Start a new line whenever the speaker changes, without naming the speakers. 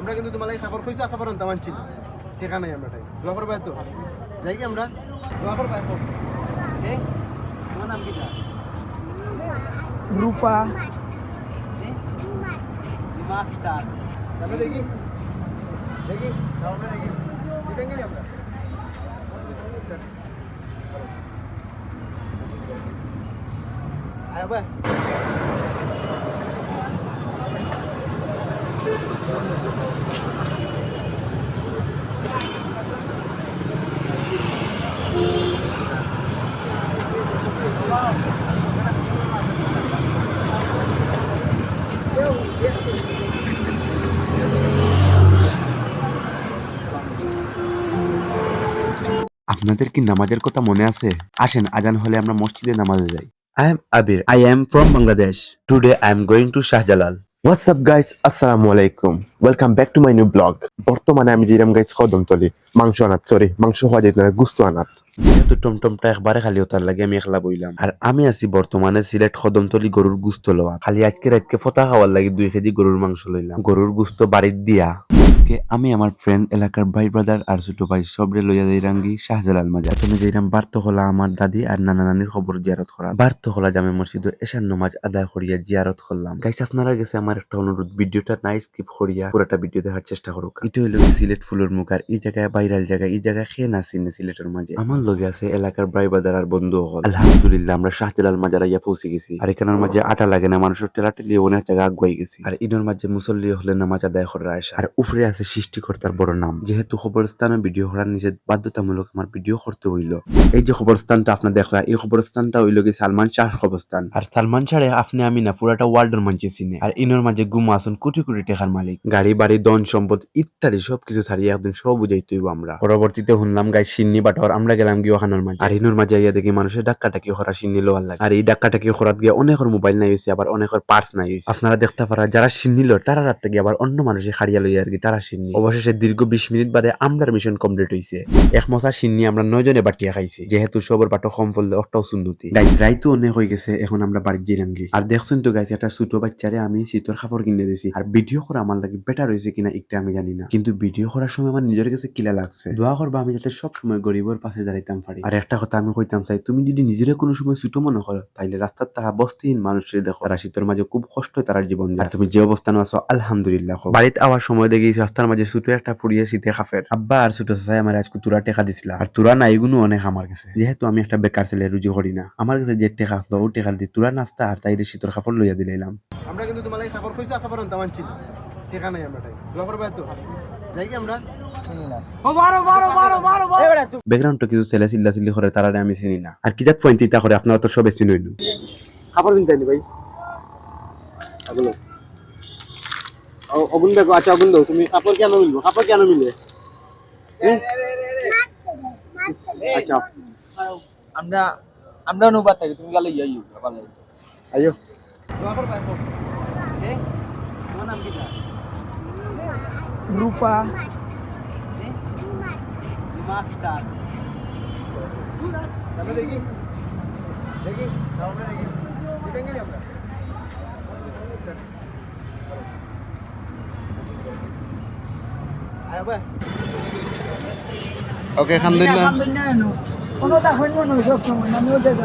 আমরা কিন্তু তোমার লাগে খাবার খুঁজছি খাবার আনতে মানছি না টেকা নাই আমরা টাইম দোয়া করবো তো যাই কি আমরা দোয়া করবো তোমার নাম কি
রূপা
মাস্টার আমরা দেখি দেখি আমরা দেখি দেখেন গেলি আমরা আয় ভাই
আপনাদের কি নামাজের কথা মনে আছে? আসেন আজান হলে আমরা মসজিদে নামাজে যাই।
I am Abir.
I am from Bangladesh.
Today I am going to Shahjalal.
What's up guys, আসসালামু আলাইকুম, welcome back to my new blog. বর্তমানে আমি যেরাম গাইস কদমতলি মাংস হওয়া যেত না, গুস্ত আনাত।
যেহেতু টমটমটা একবারে খালি ওতার লাগে আমি একলা বইলাম। আর আমি আছি বর্তমানে সিলেট কদমতলি গরুর গুস্ত লওয়া। খালি আজকে রাতকে ফতা খাওয়ার লাগে 2 কেজি গরুর মাংস লইলাম। গরুর গুস্ত বাড়ির দিয়া আমি আমার ফ্রেন্ড এলাকার ভাই ব্রাদার আর ছোট ভাই সবরে লইয়া যাইরাঙ্গি শাহজালাল মাজার। তুমি যেরাম বার্ত হলা আমার দাদি আর নানা নানির খবর জিয়ারত করা। বার্ত হলা জামে মসজিদে এশার নামাজ আদায় করিয়া জিয়ারত করলাম। গাইস আপনারা গেছে আমার একটা অনুরোধ, ভিডিওটা নাই স্কিপ করিয়া পুরোটা ভিডিও দেখার চেষ্টা করুক। এটা হইল সিলেট ফুলের মুখ, আর এই জায়গায় ভাইরাল জায়গা, এই জায়গায় খেয়ে না চিনে সিলেটের মাঝে। আমার লগে আছে এলাকার ভাই ব্রাদার আর বন্ধু হল। আলহামদুলিল্লাহ আমরা শাহজালাল মাজার আইয়া পৌঁছে গেছি। আর এখানের মাঝে আটা লাগে না, মানুষের টেলা টেলি অনেক জায়গা আগুয়াই গেছি। আর ইনোর মাঝে মুসল্লি হলে নামাজ আদায় করার আসা। আর উপরে আছে সৃষ্টিকর্তার বড় নাম। যেহেতু খবরস্থানে ভিডিও করার নিজের বাধ্যতামূলক আমার ভিডিও করতে হইল। এই যে খবরস্থানটা আপনার দেখলা, এই খবরস্থানটা হইল কি সালমান শাহর খবরস্থান। আর সালমান শাহে আপনি আমি না পুরাটা ওয়ার্ল্ডের মানছে চিনে। আর ইনোর মাঝে গুমা আসুন কোটি কোটি টাকার মালিক। গাড়ি বাড়ি ধন সম্পদ ইত্যাদি সবকিছু ছাড়িয়ে একদিন সব বুঝাইতে হইব আমরা। পরবর্তীতে শুনলাম গাই সিন্নি বাটর, আমরা গেলাম গিয়ে ওখানের মাঝে। আর ইনোর মাঝে ইয়া দেখি মানুষের ডাক্কাটাকি করা সিন্নি লোয়ার লাগে। আর এই ডাক্কাটাকি করাত গিয়ে অনেকের মোবাইল নাই হয়েছে, আবার অনেকের পার্স নাই হয়েছে। আপনারা দেখতে পারা যারা সিন্নি লো তারা রাত থেকে আবার অন্য মানুষের খাড়িয়া লইয়া আর কি তারা সিন্নি। অবশেষে দীর্ঘ 20 মিনিট বাদে আমরার মিশন কমপ্লিট হইছে। এক মশা সিন্নি আমরা 9 জনে বাটিয়া খাইছি। যেহেতু সবার বাটো কম পড়লে একটাও সুন্নতি। গাইস রাইতো অনেক হয়ে গেছে, এখন আমরা বাড়ি যাইরাঙ্গি। আর দেখছেন তো গাইস একটা ছোট বাচ্চারে আমি শীতর কাপড় কিনে দিয়েছি। আর ভিডিও করা আমার লাগে বেটার হয়েছে কিনা একটা আমি জানি না, কিন্তু ভিডিও করার সময় আমার নিজের কাছে কিলা লাগছে। দোয়া করবা আমি যাতে সব সময় গরিবের পাশে দাঁড়াইতাম পারি। আর একটা কথা আমি কইতাম চাই, তুমি যদি নিজের কোনো সময় ছোট মনে করো তাইলে রাস্তার তাহা বস্তিহীন মানুষের দেখো, তারা শীতের মাঝে খুব কষ্ট তার জীবন যায়। আর তুমি যে অবস্থানে আছো আলহামদুলিল্লাহ। বাড়িতে আওয়ার সময় দেখি রাস্তার মাঝে ছোট একটা ফুড়িয়ে শীতে খাফের আব্বা আর ছোট চাচাই আমার আজকে তুরা টেকা দিছিল। আর তুরা না এগুলো অনেক আমার কাছে, যেহেতু আমি একটা বেকার ছেলে রুজি করি না, আমার কাছে যে টেকা আসলো ও টেকার দিয়ে তুরা নাস্তা আর তাইরে শীতর কাপড় লইয়া দিলাম।
আমরা কিন্তু তোমার লাগে খাবার খুঁজছি খাবার আনতে মানছি না টেকা নাই আমরা টাইম দোয়া করবো তো যাই কি আমরা
ব্যাকগ্রাউন্ডটা কিছু ছেলে চিল্লা চিল্লি করে তারা আমি চিনি না। আর কি যাক পয়েন্ট ইতা করে আপনারা তো সবে চিনইল।
খাবার কিনতে আনি ভাই আগুলো অগুন দেখো। আচ্ছা অগুন দাও, তুমি কাপড় কেন মিলবো, কাপড় কেন মিলে? আচ্ছা
আমরা আমরা অনুবাদ থাকি, তুমি গেলে ইয়ে ভালো
আইও দোয়া করবো তোমার নাম কি?
রূপা
মাস্টার আমরা দেখি দেখি আমরা দেখি দেখেন গেলি আমরা আয় ভাই ওকে আলহামদুলিল্লাহ
কোনো তা হইল না সব সময় আমি ওই জায়গা